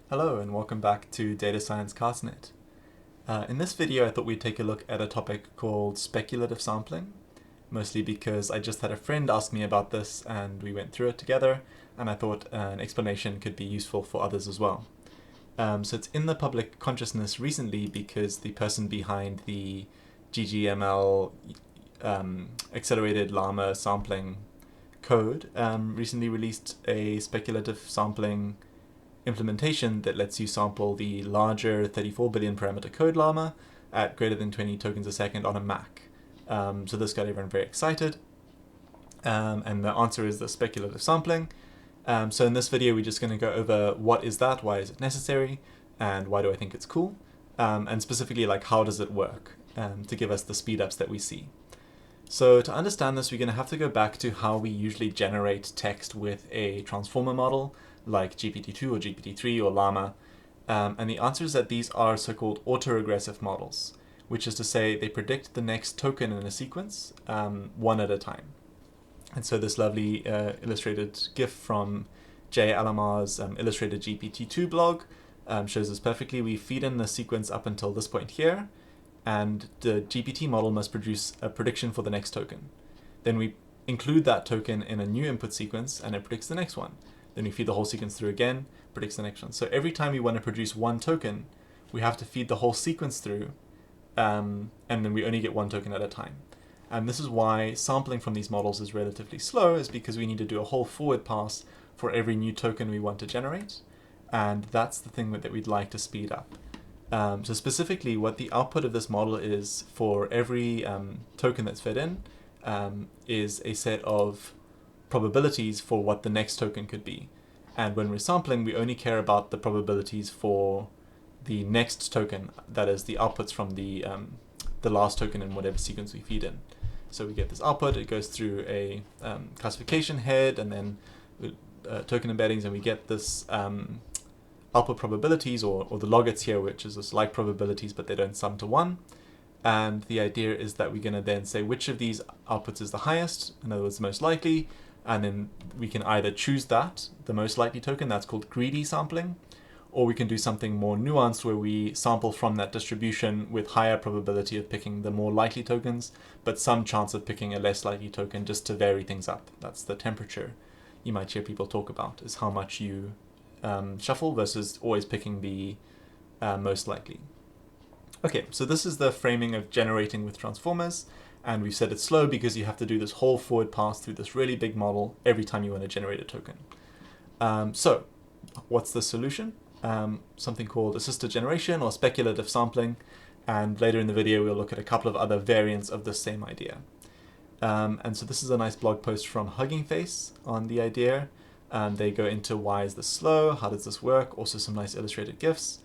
Hello and welcome back to Data Science Castnet. In this video I thought we'd take a look at a topic called speculative sampling, mostly because I just had a friend ask me about this and we went through it together, and I thought an explanation could be useful for others as well. So it's in the public consciousness recently because the person behind the GGML accelerated llama sampling code recently released a speculative sampling implementation that lets you sample the larger 34 billion parameter code llama at greater than 20 tokens a second on a Mac. So this got everyone very excited. And the answer is the speculative sampling. So in this video, we're just going to go over what is that, why is it necessary, and why do I think it's cool, and specifically like how does it work to give us the speedups that we see. So to understand this, we're going to have to go back to how we usually generate text with a transformer model like GPT-2 or GPT-3 or Llama. And the answer is that these are so-called autoregressive models, which is to say they predict the next token in a sequence one at a time. And so this lovely illustrated GIF from Jay Alamar's illustrated GPT-2 blog shows this perfectly. We feed in the sequence up until this point here, and the GPT model must produce a prediction for the next token. Then we include that token in a new input sequence, and it predicts the next one. Then we feed the whole sequence through again, predicts the next one. So every time we want to produce one token, we have to feed the whole sequence through, and then we only get one token at a time. And this is why sampling from these models is relatively slow, is because we need to do a whole forward pass for every new token we want to generate. And that's the thing that we'd like to speed up. So specifically, what the output of this model is for every token that's fed in is a set of probabilities for what the next token could be. And when we're sampling, we only care about the probabilities for the next token, that is the outputs from the last token in whatever sequence we feed in. So we get this output, it goes through a classification head and then token embeddings, and we get this output probabilities, or the logits here, which is just like probabilities, but they don't sum to 1. And the idea is that we're going to then say which of these outputs is the highest, in other words, the most likely, and then we can either choose that, the most likely token, that's called greedy sampling, or we can do something more nuanced where we sample from that distribution with higher probability of picking the more likely tokens, but some chance of picking a less likely token just to vary things up. That's the temperature you might hear people talk about, is how much you shuffle versus always picking the most likely. Okay, so this is the framing of generating with transformers, and we've said it's slow because you have to do this whole forward pass through this really big model every time you want to generate a token. So what's the solution? Something called assisted generation or speculative sampling, and later in the video we'll look at a couple of other variants of the same idea. And so this is a nice blog post from Hugging Face on the idea. They go into why is this slow, how does this work, also some nice illustrated GIFs.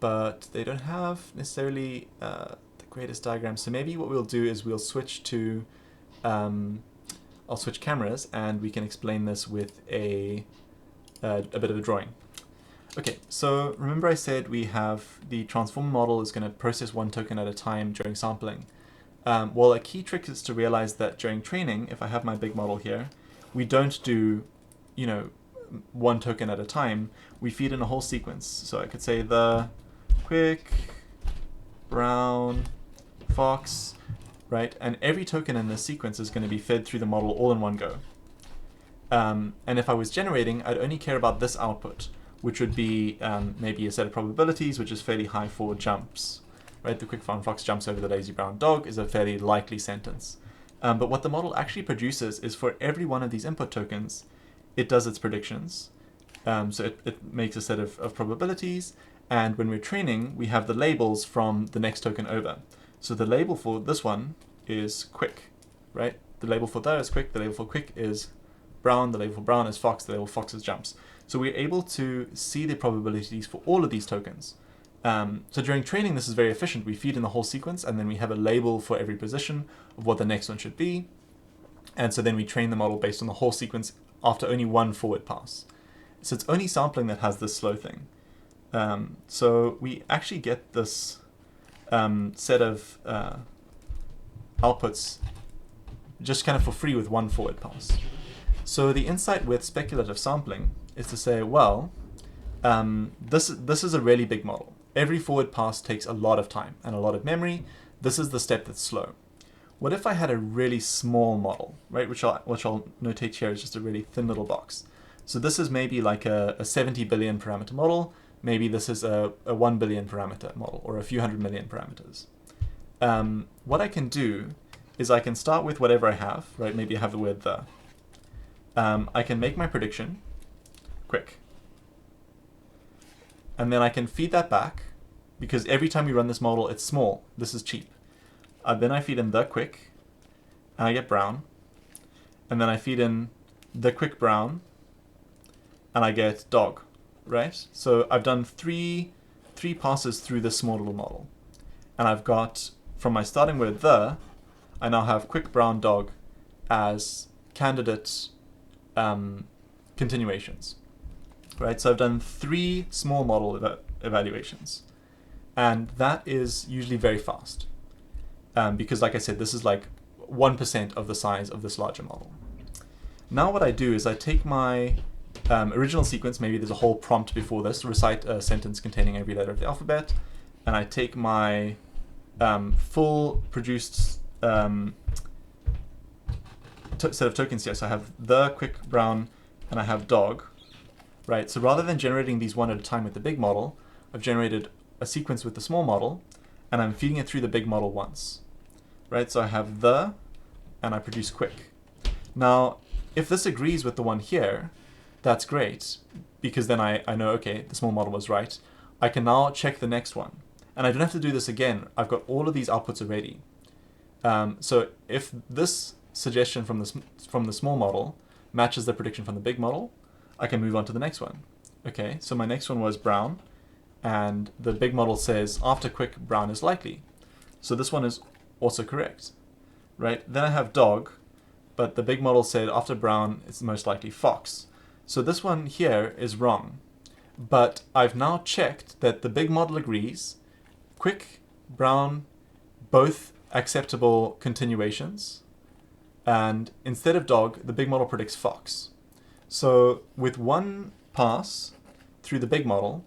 But they don't have necessarily the greatest diagrams. So maybe what we'll do is we'll switch to, I'll switch cameras and we can explain this with a bit of a drawing. Okay, so remember I said we have the transformer model is going to process one token at a time during sampling. Well, a key trick is to realize that during training, if I have my big model here, we don't do, one token at a time. We feed in a whole sequence. So I could say the quick, brown, fox, right? And every token in this sequence is going to be fed through the model all in one go. And if I was generating, I'd only care about this output, which would be maybe a set of probabilities, which is fairly high for jumps, right? The quick brown fox jumps over the lazy brown dog is a fairly likely sentence. But what the model actually produces is for every one of these input tokens, it does its predictions. So it makes a set of probabilities. And when we're training, we have the labels from the next token over. So the label for this one is quick, right? The label for that is quick. The label for quick is brown. The label for brown is fox. The label for fox is jumps. So we're able to see the probabilities for all of these tokens. So during training, this is very efficient. We feed in the whole sequence, and then we have a label for every position of what the next one should be. And so then we train the model based on the whole sequence after only one forward pass. So it's only sampling that has this slow thing. So we actually get this set of outputs just kind of for free with one forward pass. So the insight with speculative sampling is to say, well, This is a really big model. Every forward pass takes a lot of time and a lot of memory. This is the step that's slow. What if I had a really small model, right? Which I'll notate here is just a really thin little box. So this is maybe like a 70 billion parameter model. Maybe this is a 1 billion parameter model, or a few hundred million parameters. What I can do is I can start with whatever I have, right? Maybe I have the word the. I can make my prediction quick. And then I can feed that back, because every time you run this model, it's small. This is cheap. Then I feed in the quick, and I get brown. And then I feed in the quick brown, and I get dog, right? So I've done three passes through this small little model. And I've got, from my starting word the, I now have quick brown dog as candidate continuations, right? So I've done 3 small model evaluations. And that is usually very fast. Because like I said, this is like 1% of the size of this larger model. Now what I do is I take my original sequence, maybe there's a whole prompt before this, recite a sentence containing every letter of the alphabet, and I take my full produced set of tokens here. So I have the, quick, brown, and I have dog, right? So rather than generating these one at a time with the big model, I've generated a sequence with the small model, and I'm feeding it through the big model once, right? So I have the, and I produce quick. Now, if this agrees with the one here, that's great, because then I know, okay, the small model was right. I can now check the next one. And I don't have to do this again. I've got all of these outputs already. So if this suggestion from the small model matches the prediction from the big model, I can move on to the next one. Okay, so my next one was brown, and the big model says after quick, brown is likely. So this one is also correct, right? Then I have dog, but the big model said after brown, it's most likely fox. So this one here is wrong, but I've now checked that the big model agrees, quick, brown, both acceptable continuations, and instead of dog, the big model predicts fox. So with one pass through the big model,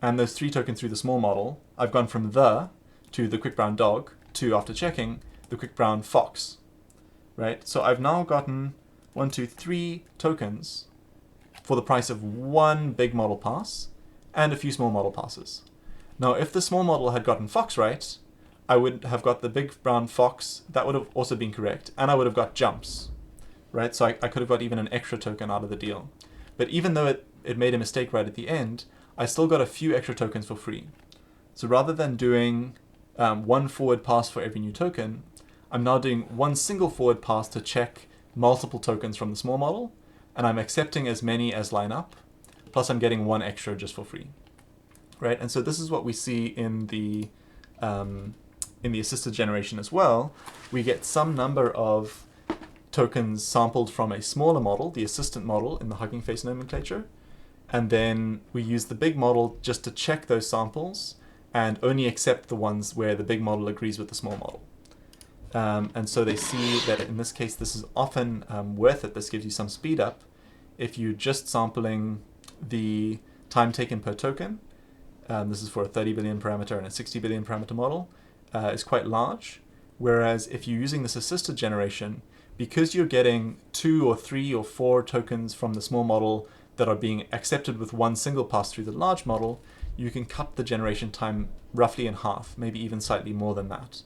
and those 3 tokens through the small model, I've gone from the to the quick brown dog to, after checking, the quick brown fox, right? So I've now gotten 1, 2, 3 tokens for the price of 1 big model pass and a few small model passes. Now, if the small model had gotten fox right, I would have got the big brown fox. That would have also been correct, and I would have got jumps, right? So I could have got even an extra token out of the deal. But even though it made a mistake right at the end, I still got a few extra tokens for free. So rather than doing 1 forward pass for every new token, I'm now doing 1 single forward pass to check multiple tokens from the small model, and I'm accepting as many as line up, plus I'm getting 1 extra just for free, right? And so this is what we see in the assisted generation as well. We get some number of tokens sampled from a smaller model, the assistant model in the Hugging Face nomenclature, and then we use the big model just to check those samples and only accept the ones where the big model agrees with the small model. And so they see that in this case, this is often worth it. This gives you some speed up. If you're just sampling the time taken per token, this is for a 30 billion parameter and a 60 billion parameter model, is quite large. Whereas if you're using this assisted generation, because you're getting 2 or 3 or 4 tokens from the small model that are being accepted with 1 single pass through the large model, you can cut the generation time roughly in half, maybe even slightly more than that.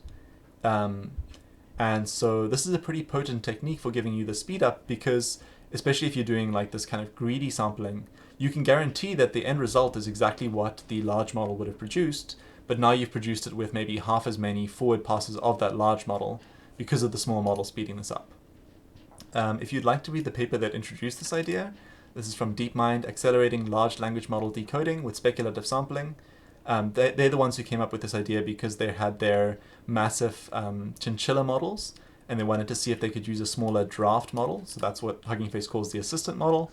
And so this is a pretty potent technique for giving you the speed up, because especially if you're doing like this kind of greedy sampling, you can guarantee that the end result is exactly what the large model would have produced, but now you've produced it with maybe half as many forward passes of that large model because of the small model speeding this up. If you'd like to read the paper that introduced this idea, this is from DeepMind, Accelerating Large Language Model Decoding with Speculative Sampling. They're the ones who came up with this idea because they had their massive chinchilla models, and they wanted to see if they could use a smaller draft model, so that's what Hugging Face calls the assistant model,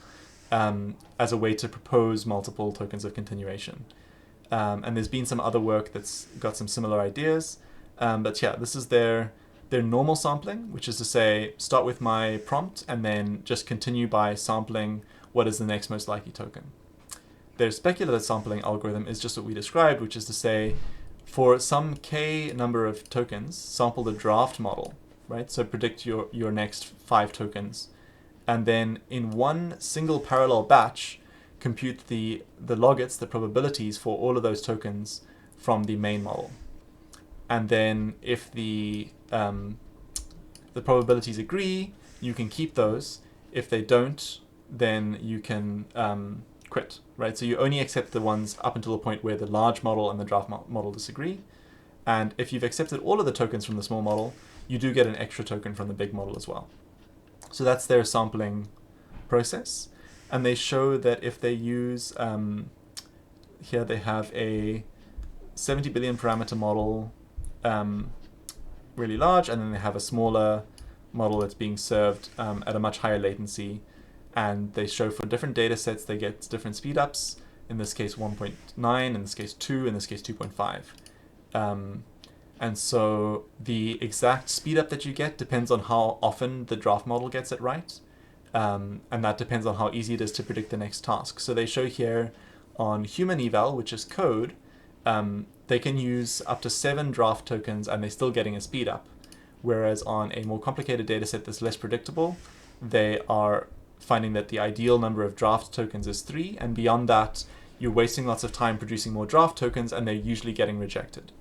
as a way to propose multiple tokens of continuation. And there's been some other work that's got some similar ideas, but yeah, this is their normal sampling, which is to say, start with my prompt and then just continue by sampling what is the next most likely token. their speculative sampling algorithm is just what we described, which is to say, for some k number of tokens, sample the draft model, right? So predict your next 5 tokens. And then in one single parallel batch, compute the logits, the probabilities for all of those tokens from the main model. And then if the probabilities agree, you can keep those. If they don't, then you can quit, right? So you only accept the ones up until the point where the large model and the draft model disagree. And if you've accepted all of the tokens from the small model, you do get an extra token from the big model as well. So that's their sampling process. And they show that if they use, here they have a 70 billion parameter model, really large, and then they have a smaller model that's being served at a much higher latency. And they show for different data sets, they get different speedups. In this case, 1.9, in this case, 2, in this case, 2.5. And so the exact speedup that you get depends on how often the draft model gets it right. And that depends on how easy it is to predict the next task. So they show here on human eval, which is code, they can use up to 7 draft tokens and they're still getting a speedup. Whereas on a more complicated data set that's less predictable, they are finding that the ideal number of draft tokens is 3, and beyond that, you're wasting lots of time producing more draft tokens, and they're usually getting rejected.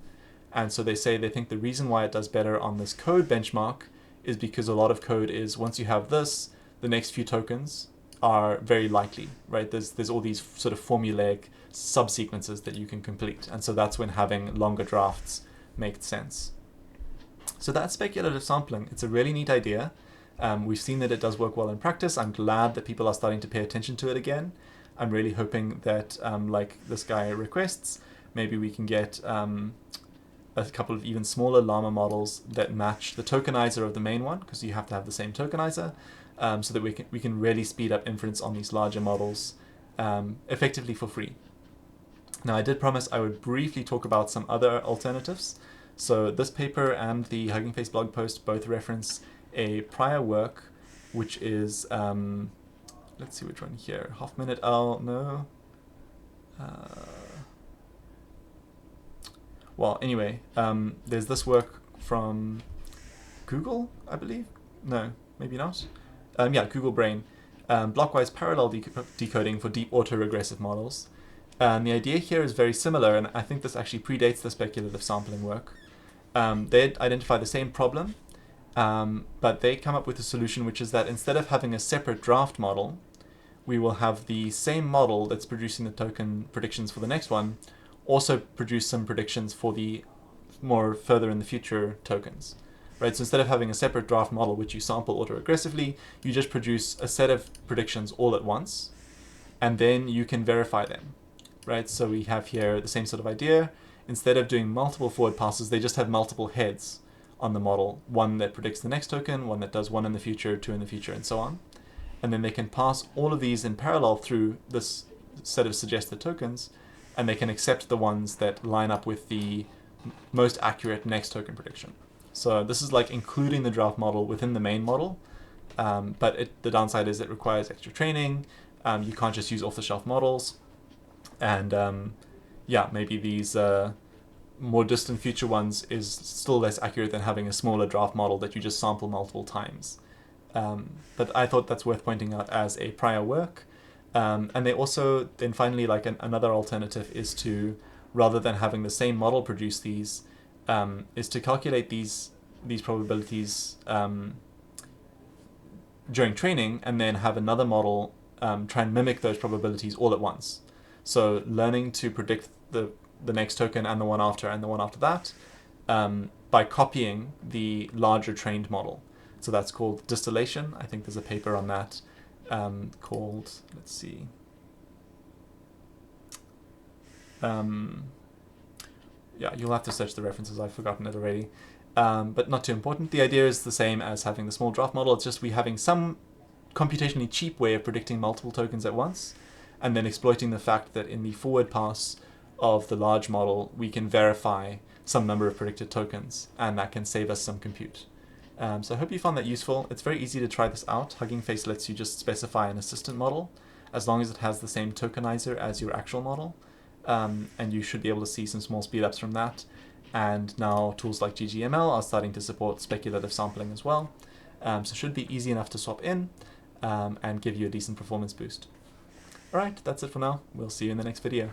And so they say they think the reason why it does better on this code benchmark is because a lot of code is, once you have this, the next few tokens are very likely, right? There's all these sort of formulaic subsequences that you can complete, and so that's when having longer drafts makes sense. So that's speculative sampling. It's a really neat idea. We've seen that it does work well in practice. I'm glad that people are starting to pay attention to it again. I'm really hoping that, like this guy requests, maybe we can get a couple of even smaller llama models that match the tokenizer of the main one, because you have to have the same tokenizer, so that we can really speed up inference on these larger models effectively for free. Now, I did promise I would briefly talk about some other alternatives. So this paper and the Hugging Face blog post both reference a prior work, which is, let's see which one here, Hoffman et al., no. Well, anyway, there's this work from Google, I believe? No, maybe not. Yeah, Google Brain, blockwise parallel decoding for deep autoregressive models. And the idea here is very similar, and I think this actually predates the speculative sampling work. They identify the same problem, but they come up with a solution which is that instead of having a separate draft model, we will have the same model that's producing the token predictions for the next one also produce some predictions for the more further in the future tokens. Right? So instead of having a separate draft model which you sample autoaggressively, you just produce a set of predictions all at once, and then you can verify them. Right? So we have here the same sort of idea. Instead of doing multiple forward passes, they just have multiple heads on the model. One that predicts the next token, one that does 1 in the future, 2 in the future, and so on. And then they can pass all of these in parallel through this set of suggested tokens, and they can accept the ones that line up with the most accurate next token prediction. So this is like including the draft model within the main model, but the downside is it requires extra training. You can't just use off-the-shelf models. And yeah, maybe these more distant future ones is still less accurate than having a smaller draft model that you just sample multiple times. But I thought that's worth pointing out as a prior work. And they also, then finally, like another alternative is to, rather than having the same model produce these, is to calculate these probabilities during training, and then have another model try and mimic those probabilities all at once. So learning to predict the next token and the one after and the one after that by copying the larger trained model. So that's called distillation. I think there's a paper on that called, let's see. Yeah, you'll have to search the references. I've forgotten it already. But not too important. The idea is the same as having the small draft model. It's just we having some computationally cheap way of predicting multiple tokens at once, and then exploiting the fact that in the forward pass of the large model, we can verify some number of predicted tokens, and that can save us some compute. So I hope you found that useful. It's very easy to try this out. Hugging Face lets you just specify an assistant model, as long as it has the same tokenizer as your actual model, and you should be able to see some small speedups from that. And now tools like ggml are starting to support speculative sampling as well, so it should be easy enough to swap in and give you a decent performance boost. Alright, that's it for now. We'll see you in the next video.